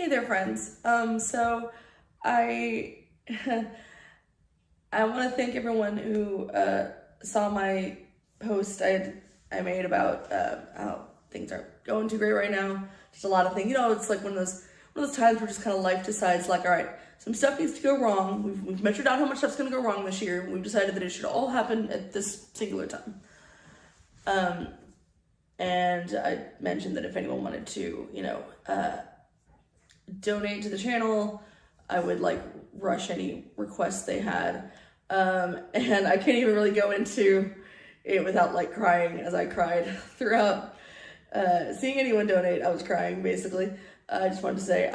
Hey there, friends. So I I want to thank everyone who saw my post I made about how things aren't going too great right now. Just a lot of things. You know, it's like one of those times where just kind of life decides, like, all right, some stuff needs to go wrong. We've measured out how much stuff's going to go wrong this year. We've decided that it should all happen at this singular time. And I mentioned that if anyone wanted to, donate to the channel, I would like rush any requests they had. And I can't even really go into it without like crying, as I cried throughout seeing anyone donate. I was crying basically. I just wanted to say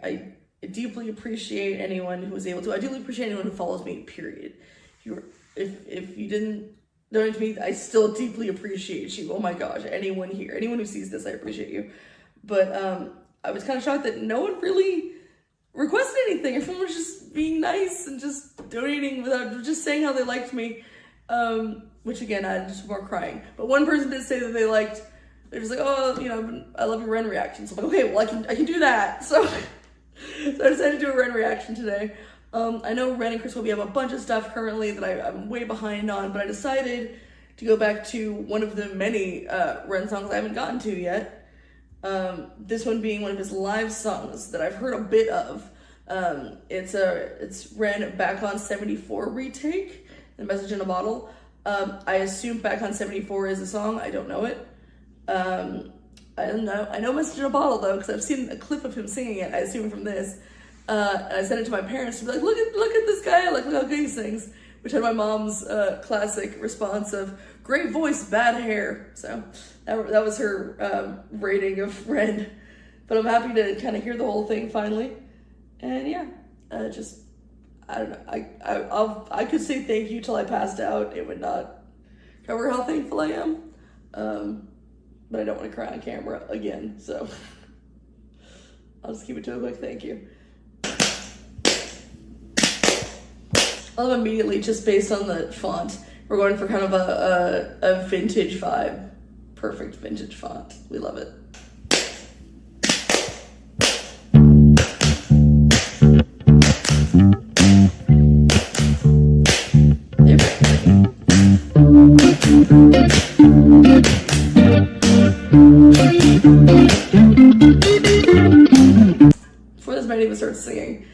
I deeply appreciate anyone who was able to. I deeply appreciate anyone who follows me, period. If you didn't donate to me, I still deeply appreciate you. Oh my gosh, anyone here, anyone who sees this, I appreciate you. But I was kind of shocked that no one really requested anything. Everyone was just being nice and just donating without just saying how they liked me. Which again, I just more crying. But one person did say that they're just like, oh, I love your Ren reaction. So I'm like, okay, well I can do that. So I decided to do a Ren reaction today. I know Ren and Chris Webby have a bunch of stuff currently that I'm way behind on, but I decided to go back to one of the many Ren songs I haven't gotten to yet. This one being one of his live songs that I've heard a bit of. It's Ren Back on 74 retake, The Message in a Bottle. I assume Back on 74 is a song. I don't know it. I don't know. I know Message in a Bottle though, because I've seen a clip of him singing it. I assume from this. And I sent it to my parents to be like, look at this guy, like, look how good he sings, which had my mom's classic response of, great voice, bad hair. So that was her rating of Ren. But I'm happy to kind of hear the whole thing finally. And yeah, I don't know. I could say thank you till I passed out. It would not cover how thankful I am. But I don't want to cry on camera again, so I'll just keep it to a quick thank you. I love immediately, just based on the font, we're going for kind of a vintage vibe. Perfect vintage font. We love it. Before this man even starts singing,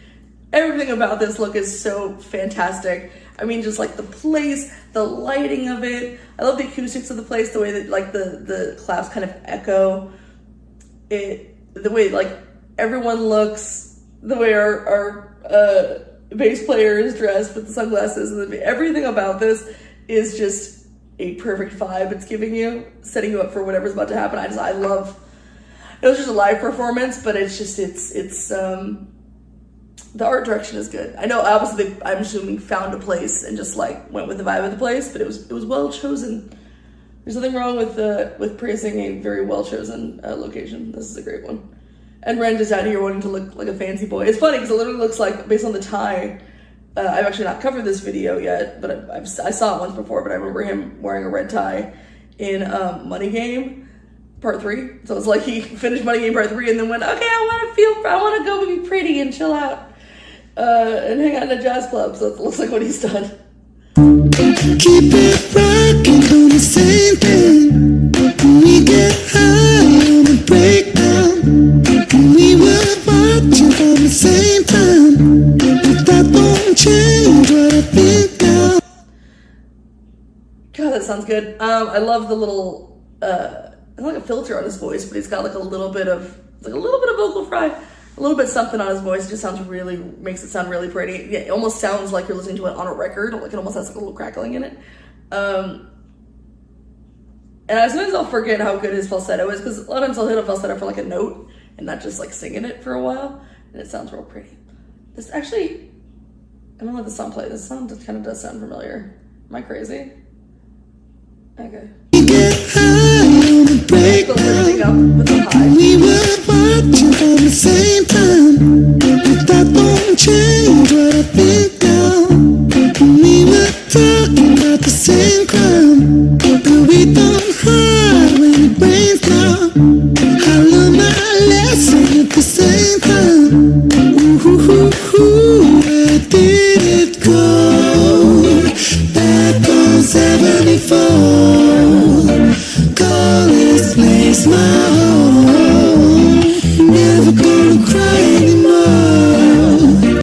everything about this look is so fantastic. I mean, just like the place, the lighting of it. I love the acoustics of the place, the way that like the claps kind of echo it, the way like everyone looks, the way our bass player is dressed with the sunglasses, and everything about this is just a perfect vibe it's giving you, setting you up for whatever's about to happen. I love, it was just a live performance, but it's the art direction is good. I know obviously I'm assuming found a place and just like went with the vibe of the place, but it was well chosen. There's nothing wrong with praising a very well chosen location. This is a great one. And Ren just out here wanting to look like a fancy boy. It's funny because it literally looks like, based on the tie, I've actually not covered this video yet, but I saw it once before, but I remember him wearing a red tie in Money Game Part 3. So it's like he finished Money Game Part 3 and then went, okay, I want to go be pretty and chill out and hang out in a jazz club. So it looks like what he's done. Keep it rocking, doing the same thing. We get high on the breakdown. We were watching from the same time. But that won't change what I think now. God, that sounds good. I love the little it's like a filter on his voice, but he's got like a little bit of vocal fry, a little bit something on his voice. It just makes it sound really pretty. Yeah, it almost sounds like you're listening to it on a record. Like it almost has like a little crackling in it. And sometimes I'll forget how good his falsetto is, because a lot of times I'll hit a falsetto for like a note and not just like singing it for a while, and it sounds real pretty. This actually, I don't know how this song plays. This song just kind of does sound familiar. Am I crazy? Okay. We get high on the breakdown. We were watching from the same time. But that won't change what I think now. We were talking about the same crime. But we don't hide when the brains now. I learned my lesson at the same time. Where did it go? Back on 74. Call this place my home. Never gonna cry anymore.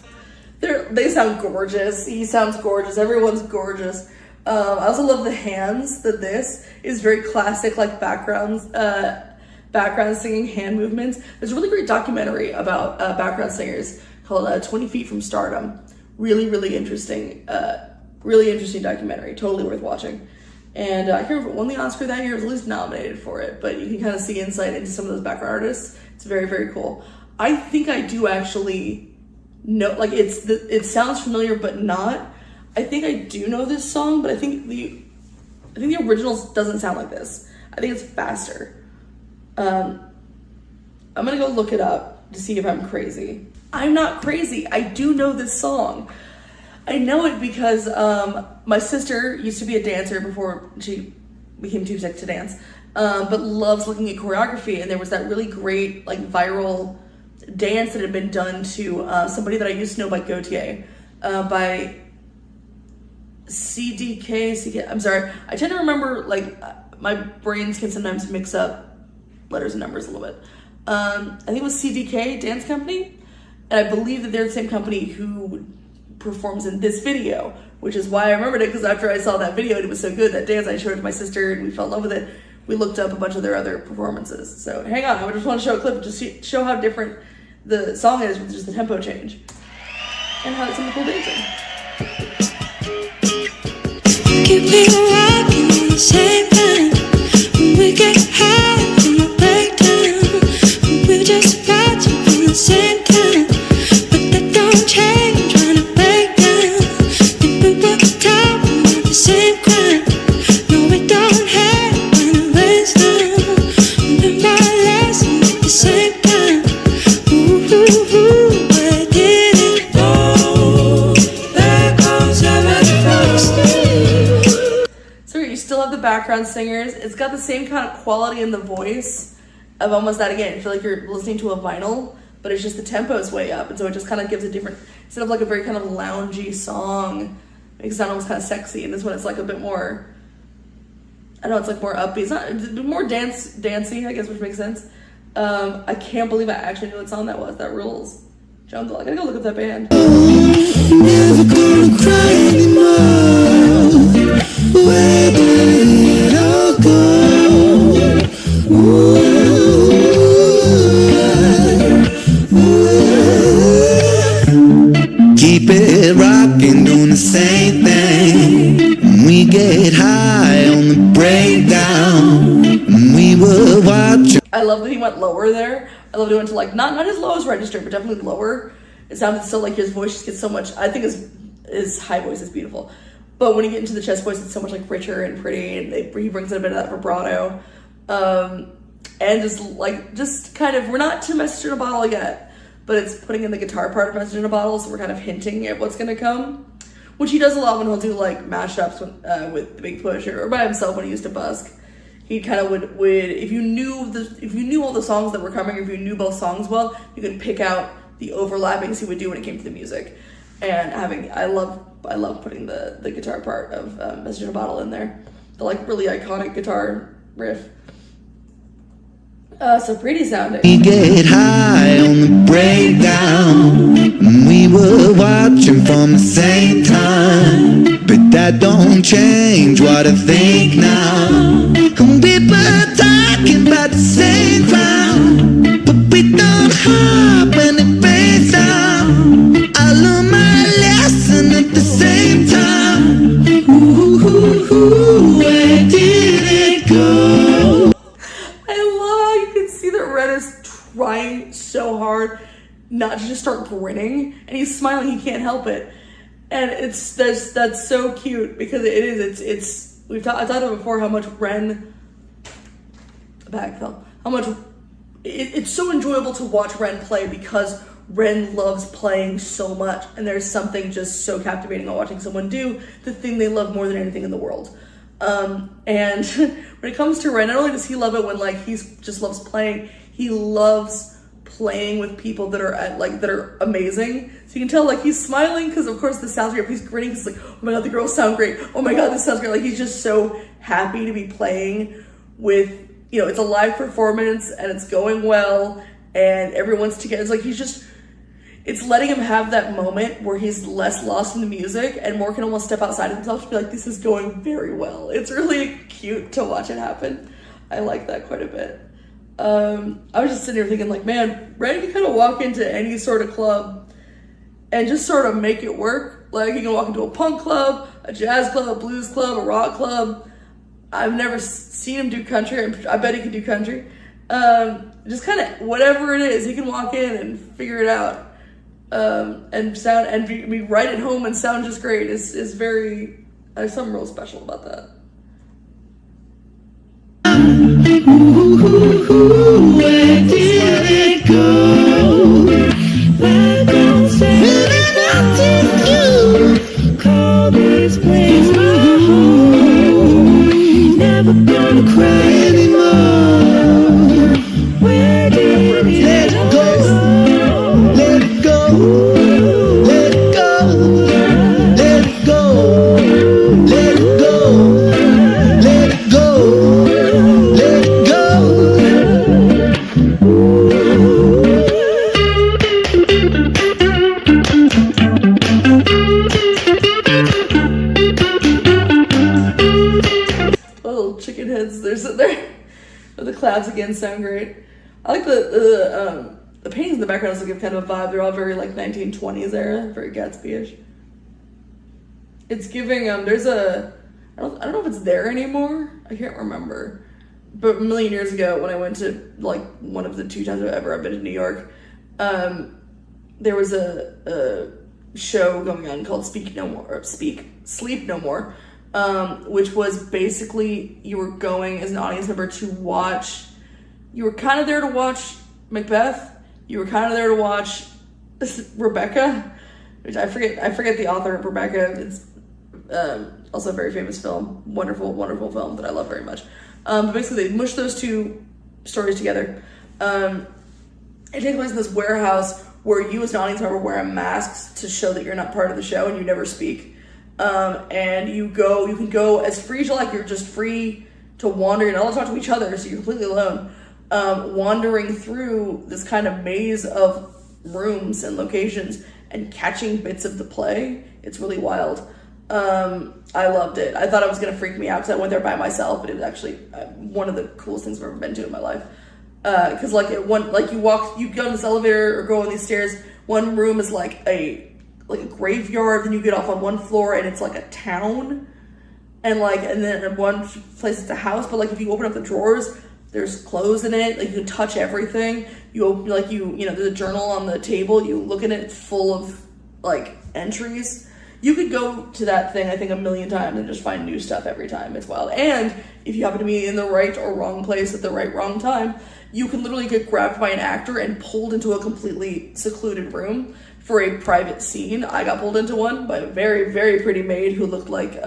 They sound gorgeous. He sounds gorgeous. Everyone's gorgeous. I also love the hands. That this is very classic, like background singing hand movements. There's a really great documentary about background singers called 20 Feet from Stardom. Really interesting. Really interesting documentary. Totally worth watching. And I can't remember if it won the Oscar that year. It was at least nominated for it. But you can kind of see insight into some of those background artists. It's very cool. I think I do actually know, like it sounds familiar but not. I think I do know this song, but I think the original doesn't sound like this. I think it's faster. I'm gonna go look it up to see if I'm crazy. I'm not crazy. I do know this song. I know it because my sister used to be a dancer before she became too sick to dance, but loves looking at choreography. And there was that really great like viral dance that had been done to somebody that I used to know by Gautier, by CDK. I'm sorry. I tend to remember, like, my brains can sometimes mix up letters and numbers a little bit. I think it was CDK Dance Company, and I believe that they're the same company who performs in this video, which is why I remembered it, because after I saw that video and it was so good, that dance, I showed it to my sister and we fell in love with it. We looked up a bunch of their other performances. So hang on, I just want to show a clip just to show how different the song is with just the tempo change and how it's some cool dancing. Keep me rocking on the same time. When we get high in the breakdown, we're just watching from the same time. But that don't change when I break down. Think we were talking about the same crime. No, we don't have when it rains down. Learn my lesson at the same time. Where did it go? Back home, 74. So you still have the background singers. It's got the same kind of quality in the voice of almost that again. You feel like you're listening to a vinyl, but it's just the tempo is way up. And so it just kind of gives a different, instead of like a very kind of loungy song, it makes it sound almost kind of sexy. And this one it's like a bit more, I don't know, it's like more upbeat. It's not more dancey, I guess, which makes sense. I can't believe I actually knew what song that was. That rules. Jungle. I gotta go look up that band. Never gonna cry anymore. Where did it all go? Keep it rocking, doing the same thing. We get high on the breakdown. We were watching. I love that he went lower there. I love that he went to like not as low as register, but definitely lower. It sounded so like his voice just gets so much. I think his high voice is beautiful, but when you get into the chest voice, it's so much like richer and pretty, and he brings in a bit of that vibrato, and just kind of, we're not to Message in a Bottle yet, but it's putting in the guitar part of Message in a Bottle, so we're kind of hinting at what's gonna come, which he does a lot when he'll do like mashups with the Big Push or by himself when he used to busk. He kind of would if you knew all the songs that were coming, if you knew both songs well, you could pick out the overlappings he would do when it came to the music. And I love putting the guitar part of Message in a Bottle in there, the like really iconic guitar riff. So pretty sounding. We get high on the breakdown. We were watching from the same time, but that don't change what I think now. We were talking about the same crowd, but we don't hop when it rains down. I learned my lesson at the same time. Where did it go? I love how you can see that Ren is trying so hard not to just start grinning, and he's smiling, he can't help it. And that's so cute because it's I talked about before how much Ren, it's so enjoyable to watch Ren play because Ren loves playing so much, and there's something just so captivating about watching someone do the thing they love more than anything in the world. And when it comes to Ren, not only does he love it when like he just loves playing, he loves playing with people that are that are amazing. So you can tell like he's smiling because of course this sounds great. But he's grinning because like, oh my god, the girls sound great. Oh my god, this sounds great. Like he's just so happy to be playing with, you know, it's a live performance and it's going well and everyone's together. It's like it's letting him have that moment where he's less lost in the music and more can almost step outside of himself to be like, this is going very well. It's really cute to watch it happen. I like that quite a bit. I was just sitting here thinking like, man, Ren can kind of walk into any sort of club and just sort of make it work. Like he can walk into a punk club, a jazz club, a blues club, a rock club. I've never seen him do country. I bet he can do country. Just kind of whatever it is, he can walk in and figure it out. And sound and be right at home and sound just great is very, there's something real special about that. Where did it go? Where goes you? Call this place my home. Never gonna cry anymore. Where did it go? Let it go. Let it go. Let it go. Let it go. Let it go. Let it go. Little chicken heads, they're sitting there. The clouds again sound great. I like the paintings in the background also give kind of a vibe. They're all very like 1920s era, very Gatsby-ish. It's giving there's a I don't know if it's there anymore. I can't remember. But a million years ago when I went to like one of the 2 times I've been to New York, there was a show going on called Sleep No More, which was basically you were going as an audience member to watch. You were kind of there to watch Macbeth. You were kind of there to watch Rebecca, which I forget the author of Rebecca. It's also a very famous film, wonderful film that I love very much. But basically they mush those 2 stories together. It takes place in this warehouse where you as an audience member wear masks to show that you're not part of the show and you never speak. And you can go as free as you like. You're just free to wander. You're not allowed to talk to each other, so you're completely alone. Wandering through this kind of maze of rooms and locations and catching bits of the play. It's really wild. I loved it. I thought it was going to freak me out because I went there by myself, but it was actually one of the coolest things I've ever been to in my life. Because like you go in this elevator or go on these stairs, one room is like a graveyard, then you get off on one floor and it's like a town, and then in one place it's a house, but like if you open up the drawers, there's clothes in it, like you can touch everything. You open, there's a journal on the table, you look at it, it's full of like entries. You could go to that thing, I think, 1,000,000 times and just find new stuff every time. It's wild. And if you happen to be in the right or wrong place at the wrong time, you can literally get grabbed by an actor and pulled into a completely secluded room for a private scene. I got pulled into one by a very, very pretty maid who looked like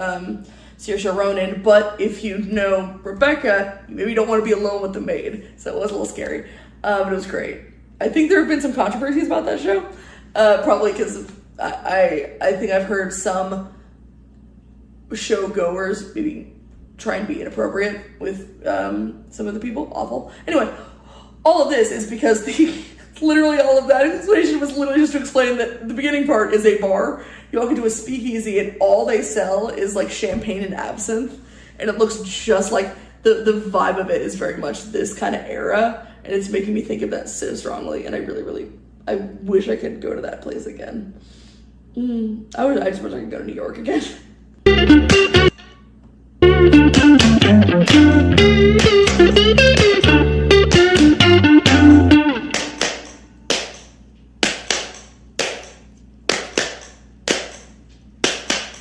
Saoirse Ronan. But if you know Rebecca, you maybe don't want to be alone with the maid. So it was a little scary, but it was great. I think there have been some controversies about that show, probably because I think I've heard some show goers maybe try and be inappropriate with some of the people. Awful. Anyway, all of this is because literally all of that explanation was literally just to explain that the beginning part is a bar. You walk into a speakeasy and all they sell is like champagne and absinthe, and it looks just like the vibe of it is very much this kind of era, and it's making me think of that so strongly, and I wish I could go to that place again. I just wish I could go to New York again.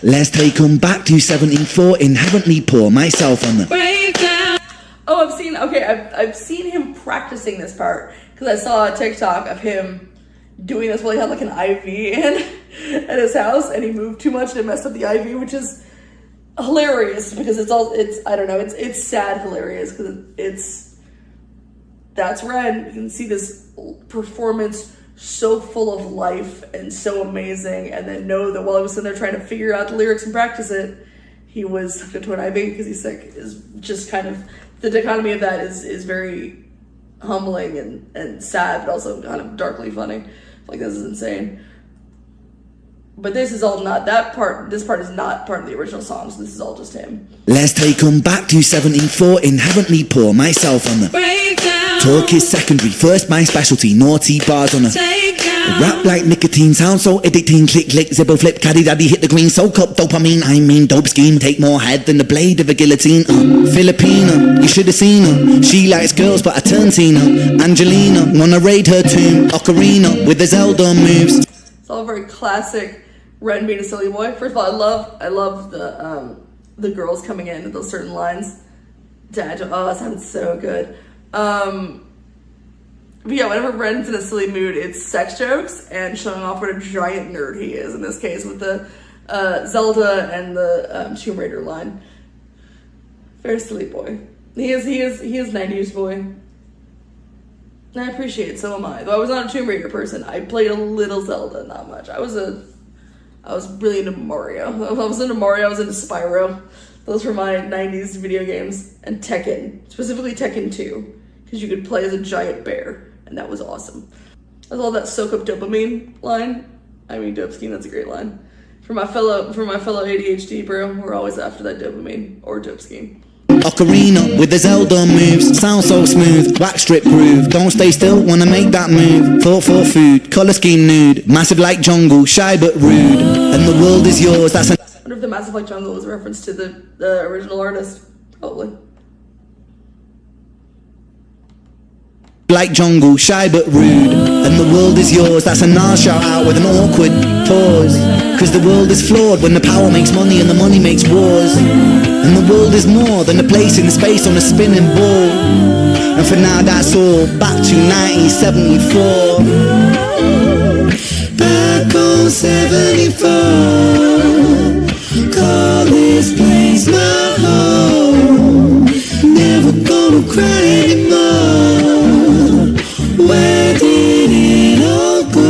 Let's take 'em back to 1714. Haven't we pour myself on the breakdown? Oh, I've seen him practicing this part because I saw a TikTok of him doing this while he had like an IV in at his house, and he moved too much and it messed up the IV, which is hilarious because it's sad hilarious because that's Ren. You can see this performance so full of life and so amazing, and then know that while he was sitting there trying to figure out the lyrics and practice it, he was hooked into an IV because he's sick. Is just kind of the dichotomy of that is very humbling and sad, but also kind of darkly funny. Like, this is insane. But this is all not that part. This part is not part of the original songs. This is all just him. Let's take 'em back to 17, inherently poor, myself on the Breakdown. talk is secondary, first my specialty, naughty bars on a Take down. rap like nicotine, sound so addicting, click click, zipper flip, caddy daddy hit the green, soak up dopamine, I mean dope scheme, take more head than the blade of a guillotine, Filipina, you should have seen her, she likes girls but I turned Tina, Angelina, wanna raid her tomb, Ocarina, with the Zelda moves. It's all very classic Ren being a silly boy. First of all, I love the girls coming in with those certain lines. Dad, oh, that sounds so good. But yeah, whenever Ren's in a silly mood, it's sex jokes and showing off what a giant nerd he is. In this case, with the Zelda and the Tomb Raider line. Very silly boy. He is 90s boy. And I appreciate it, so am I. Though I was not a Tomb Raider person, I played a little Zelda, not much. I was really into Mario. I was into Spyro. Those were my 90s video games. And Tekken, specifically Tekken 2, because you could play as a giant bear, and that was awesome. I love that soak up dopamine line. I mean, dope scheme, that's a great line. For my fellow ADHD bro, we're always after that dopamine or dope scheme. Ocarina with the Zelda moves, sound so smooth, backstrip groove, don't stay still, wanna make that move, thought for food, colour scheme nude, massive like jungle, shy but rude, and the world is yours, that's a I wonder if the Massive Like Jungle was a reference to the original artist. Probably. like jungle, shy but rude, and the world is yours, that's a Nas shout out with an awkward pause, cause the world is flawed when the power makes money and the money makes wars, and the world is more than a place in space on a spinning ball, and for now that's all, back to 1974, back on 74, call this place my home, never gonna cry anymore. Where did it all go?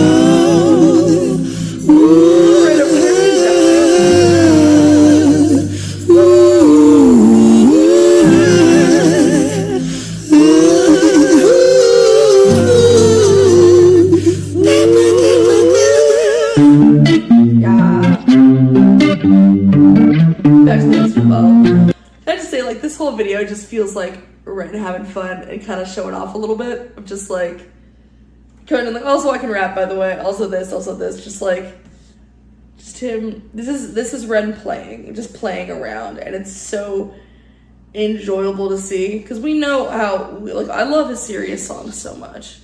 Back to the Mr. Bottle. I just say, like, this whole video just feels like Ren having fun and kind of showing off a little bit of just like going and like, also I can rap, by the way, also this, just him. This is Ren just playing around, and it's so enjoyable to see because we know how, like, I love his serious songs so much.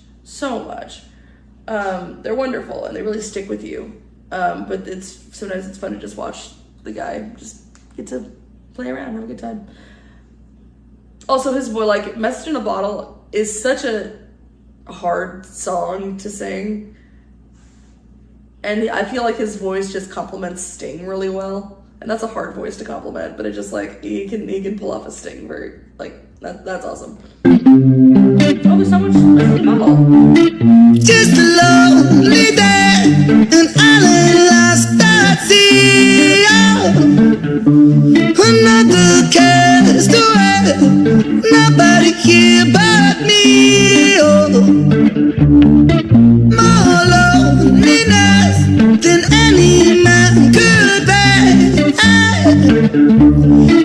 They're wonderful and they really stick with you. But sometimes it's fun to just watch the guy just get to play around, have a good time. Also, his voice, like, Message in a Bottle is such a hard song to sing. And I feel like his voice just complements Sting really well. And that's a hard voice to compliment, but it just, like, he can pull off a Sting very, like, that's awesome. Oh, there's so much bubble. Just a lonely day, an island lost at sea. Another cast away, nobody here but me. Oh, more loneliness than any man could bear.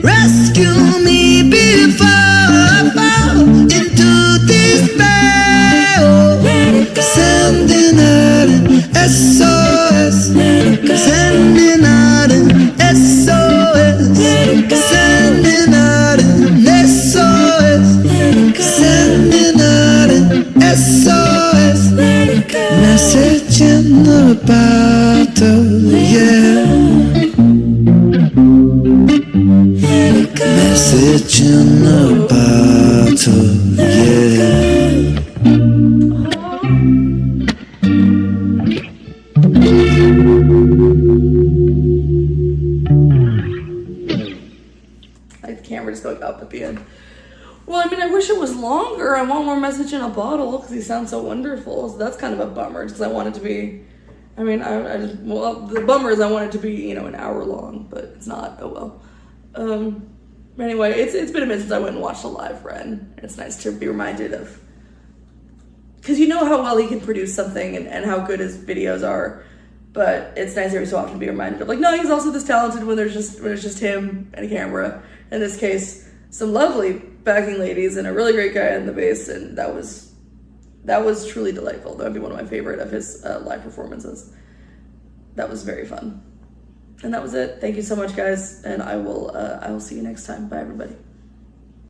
Rescue me before I fall into despair. Oh, sending out an SOS, sending out an SOS, sending out an SOS, sending out an SOS, message in the bottle, yeah. Message in the bottle, yeah. Like the camera just going up at the end. Well, I mean, I wish it was longer. I want more message in a bottle because he sounds so wonderful. So that's kind of a bummer because I want it to be. I mean, I just, well, the bummer is I want it to be, you know, an hour long, but it's not. Oh well. Anyway, it's been a minute since I went and watched a live Ren. It's nice to be reminded of, because you know how well he can produce something and how good his videos are, but it's nice every so often to be reminded of, like, no, he's also this talented when it's just him and a camera. In this case, some lovely backing ladies and a really great guy on the bass, and that was truly delightful. That would be one of my favorite of his live performances. That was very fun. And that was it. Thank you so much, guys, and I will see you next time. Bye, everybody.